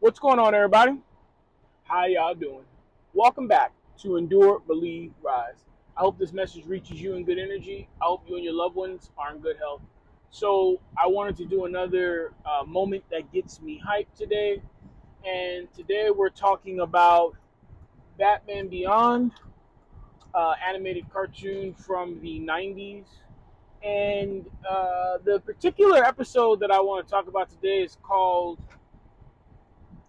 What's going on, everybody? How y'all doing? Welcome back to Endure, Believe, Rise. I hope this message reaches you in good energy. I hope you and your loved ones are in good health. So, I wanted to do another moment that gets me hyped today. And today we're talking about Batman Beyond, animated cartoon from the 90s. And the particular episode that I want to talk about today is called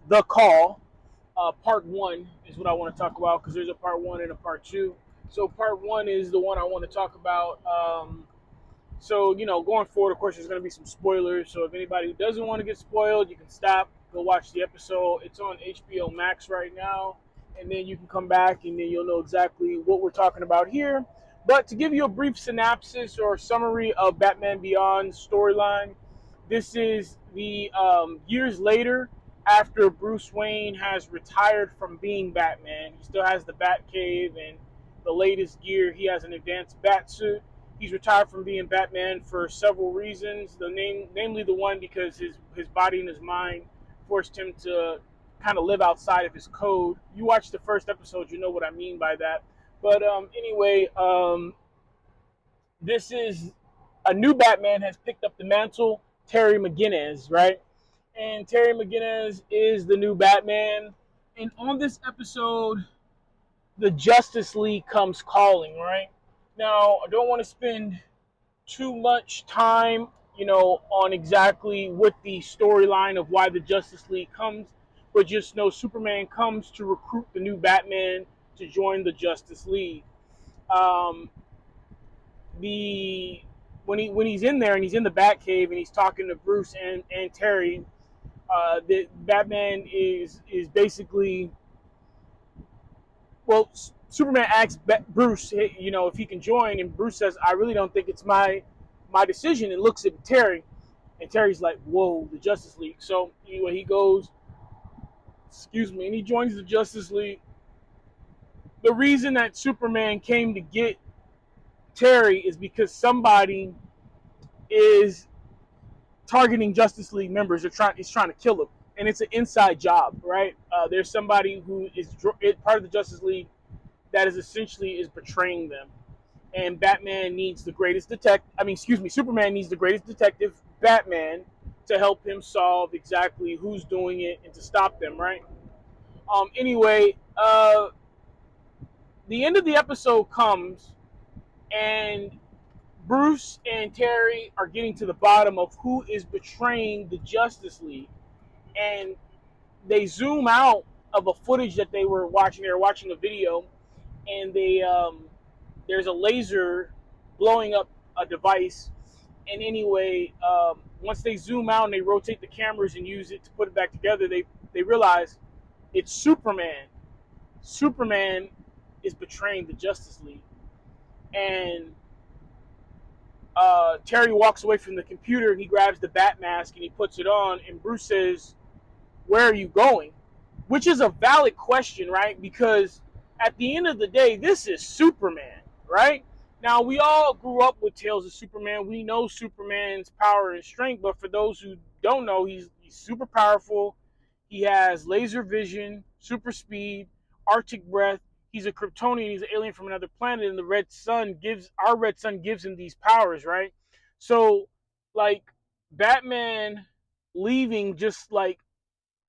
The Call. Part one is what I want to talk about because there's a part one and a part two. So part one is the one I want to talk about. Going forward, of course, there's going to be some spoilers. So if anybody who doesn't want to get spoiled, you can stop, go watch the episode. It's on HBO Max right now, and then you can come back and then you'll know exactly what we're talking about here. But to give you a brief synopsis or summary of Batman Beyond's storyline, this is the years later after Bruce Wayne has retired from being Batman. He still has the Batcave and the latest gear. He has an advanced bat suit. He's retired from being Batman for several reasons. Namely the one because his body and his mind forced him to kind of live outside of his code. You watch the first episode, you know what I mean by that. But anyway, this is a new Batman has picked up the mantle, Terry McGinnis, right? And Terry McGinnis is the new Batman. And on this episode, the Justice League comes calling, right? Now, I don't want to spend too much time, on exactly what the storyline of why the Justice League comes, but just know Superman comes to recruit the new Batman to join the Justice League. Um, the when he's in there and he's in the Batcave and he's talking to Bruce and Terry, the Batman is basically, well, Superman asks Bruce, hey, if he can join, and Bruce says, "I really don't think it's my decision," and looks at Terry, and Terry's like, "Whoa, the Justice League." So anyway, he goes, and he joins the Justice League. The reason that Superman came to get Terry is because somebody is targeting Justice League members. Is trying to kill them, and it's an inside job, right? There's somebody who is part of the Justice League that is betraying them, and Batman needs the greatest detective. Superman needs the greatest detective, Batman, to help him solve exactly who's doing it and to stop them, right? Anyway, the end of the episode comes, and Bruce and Terry are getting to the bottom of who is betraying the Justice League, and they zoom out of a footage that they were watching. They were watching a video, and there's a laser blowing up a device. And anyway, once they zoom out and they rotate the cameras and use it to put it back together, they realize it's Superman. Superman is betraying the Justice League, and Terry walks away from the computer and he grabs the bat mask and he puts it on. And Bruce says, "Where are you going?" Which is a valid question, right? Because at the end of the day, this is Superman, right? Now, we all grew up with tales of Superman. We know Superman's power and strength, but for those who don't know, he's super powerful. He has laser vision, super speed, Arctic breath. He's a Kryptonian. He's an alien from another planet, and our red sun gives him these powers, right? So, like, Batman leaving just like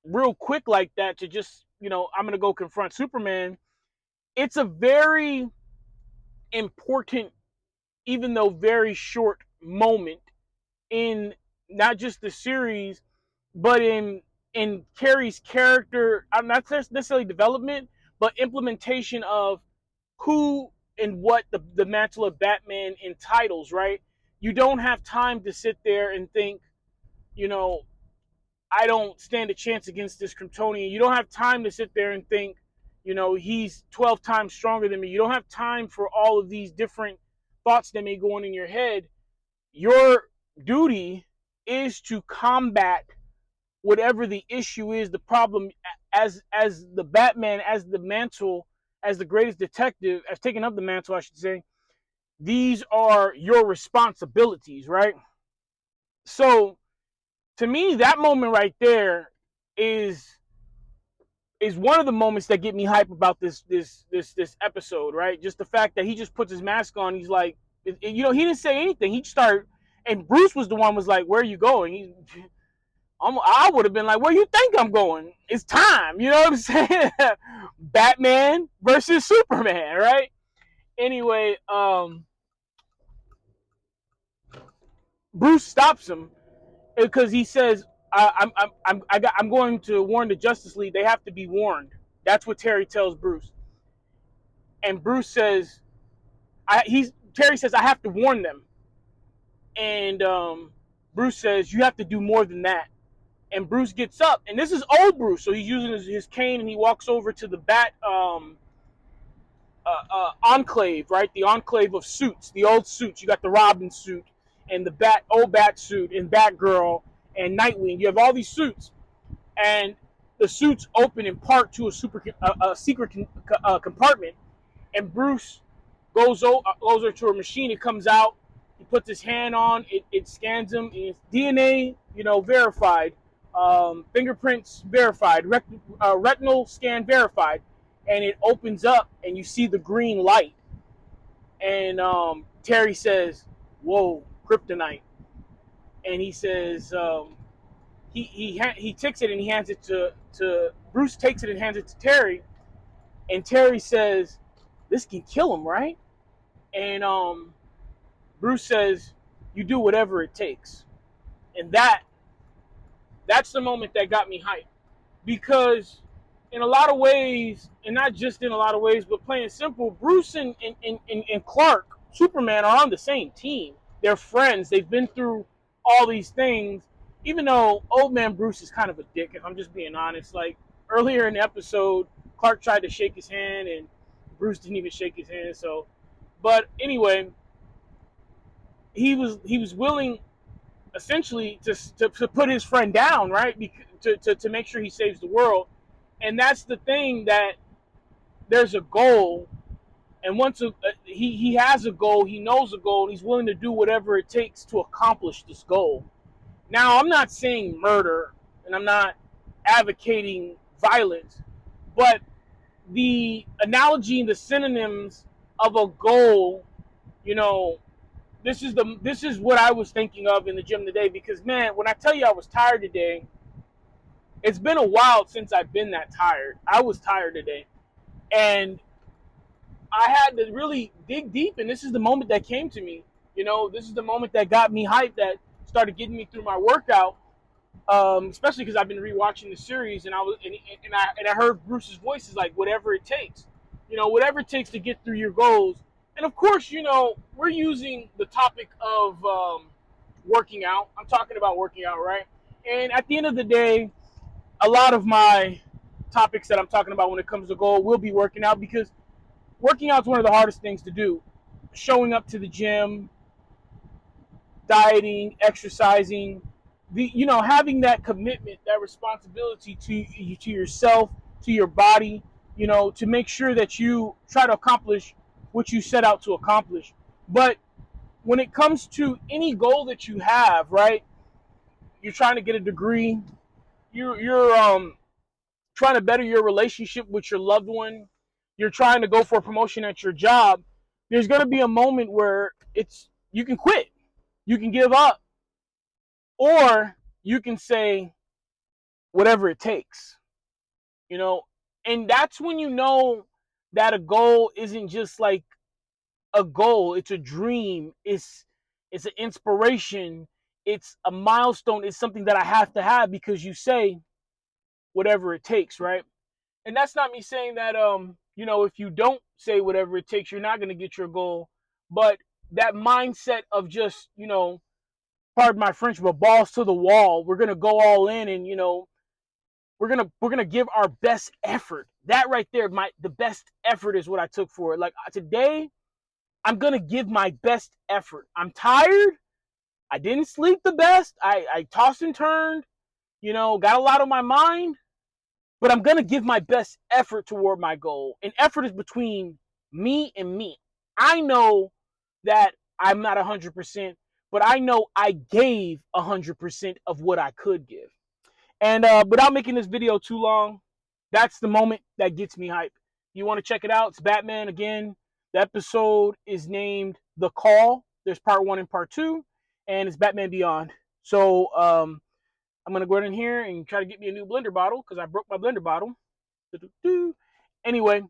real quick like that to just, I'm going to go confront Superman. It's a very important, even though very short moment in not just the series, but in Carrie's character, not necessarily development, but implementation of who and what the mantle of Batman entitles, right? You don't have time to sit there and think, you know, I don't stand a chance against this Kryptonian. You don't have time to sit there and think, he's 12 times stronger than me. You don't have time for all of these different thoughts that may go on in your head. Your duty is to combat whatever the issue is, the problem, as the Batman, as the mantle, as the greatest detective, as taking up the mantle, I should say. These are your responsibilities, right? So, to me, that moment right there is is one of the moments that get me hype about this episode, right? Just the fact that he just puts his mask on. He's like, you know, he didn't say anything. He started, and Bruce was the one was like, "Where are you going?" I would have been like, "Where you think I'm going? It's time." You know what I'm saying? Batman versus Superman, right? Anyway, Bruce stops him because he says, I'm going to warn the Justice League. They have to be warned." That's what Terry tells Bruce, and Bruce says, Terry says, "I have to warn them," and Bruce says, "You have to do more than that." And Bruce gets up, and this is old Bruce, so he's using his cane, and he walks over to the Bat enclave, right? The enclave of suits, the old suits. You got the Robin suit, and the old Bat suit, and Batgirl, and Nightwing. You have all these suits, and the suits open in part to a secret compartment, and Bruce goes over to a machine. It comes out. He puts his hand on it. It scans him. It's DNA, you know, verified. Fingerprints verified. Retinal scan verified. And it opens up, and you see the green light. And Terry says, "Whoa, kryptonite!" And he says, he takes it and he hands it to Bruce. Takes it and hands it to Terry. And Terry says, "This can kill him, right?" And Bruce says, "You do whatever it takes." And that's the moment that got me hyped. Because in a lot of ways, and not just in a lot of ways, but plain simple, Bruce and Clark, Superman, are on the same team. They're friends. They've been through all these things. Even though old man Bruce is kind of a dick, if I'm just being honest. Like earlier in the episode, Clark tried to shake his hand and Bruce didn't even shake his hand. So, but anyway, he was willing essentially to put his friend down, right? To make sure he saves the world. And that's the thing, that there's a goal, and once he has a goal, he knows a goal, and he's willing to do whatever it takes to accomplish this goal. Now, I'm not saying murder, and I'm not advocating violence, but the analogy and the synonyms of a goal, you know, this is what I was thinking of in the gym today. Because man, when I tell you I was tired today, it's been a while since I've been that tired. I was tired today, and I had to really dig deep, and this is the moment that came to me. You know, this is the moment that got me hyped, that started getting me through my workout. Especially because I've been rewatching the series, and I heard Bruce's voice is like, whatever it takes, you know, whatever it takes to get through your goals. And of course, you know, we're using the topic of working out. I'm talking about working out, right? And at the end of the day, a lot of my topics that I'm talking about when it comes to goal will be working out, because working out is one of the hardest things to do. Showing up to the gym, dieting, exercising, having that commitment, that responsibility to yourself, to your body, you know, to make sure that you try to accomplish what you set out to accomplish. But when it comes to any goal that you have, right? You're trying to get a degree, you're trying to better your relationship with your loved one, you're trying to go for a promotion at your job. There's going to be a moment where you can quit, you can give up, or you can say whatever it takes, you know. And that's when you know that a goal isn't just like a goal, it's a dream, it's an inspiration, it's a milestone, it's something that I have to have, because you say whatever it takes, right? And that's not me saying that if you don't say whatever it takes, you're not going to get your goal. But that mindset of just, pardon my French, but balls to the wall, we're going to go all in, and we're going to give our best effort. That right there, the best effort is what I took for it. Like today, I'm going to give my best effort. I'm tired. I didn't sleep the best. I tossed and turned, got a lot on my mind. But I'm going to give my best effort toward my goal. And effort is between me and me. I know that I'm not 100%, but I know I gave 100% of what I could give. And without making this video too long, That's the moment that gets me hype. You want to check it out? It's Batman again. The episode is named The Call. There's part 1 and part 2, and it's Batman Beyond. So I'm gonna go in here and try to get me a new blender bottle because I broke my blender bottle. Anyway,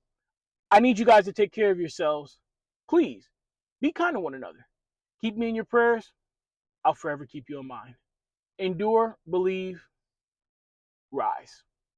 I need you guys to take care of yourselves. Please be kind to one another. Keep me in your prayers. I'll forever keep you in mind. Endure, believe, rise.